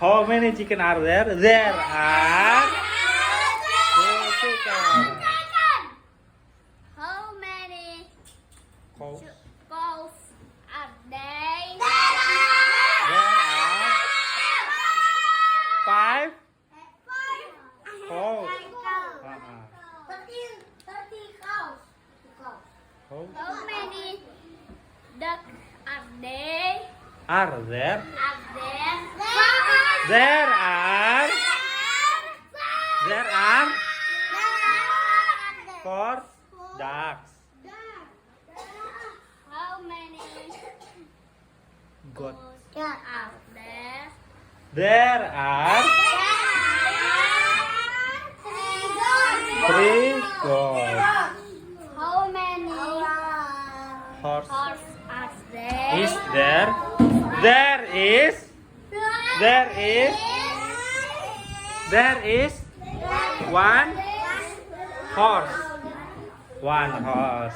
How many chicken are there? There are 2 chickens. How many Cows. cows are there? There are 5 cows. 30 cows. Cows How many ducks are there? are there? Are there? There are 4 ducks. How many Goat. goats are there? There are 3 goats. How many Horse horses are there? is there? There is 1 horse. 1 horse.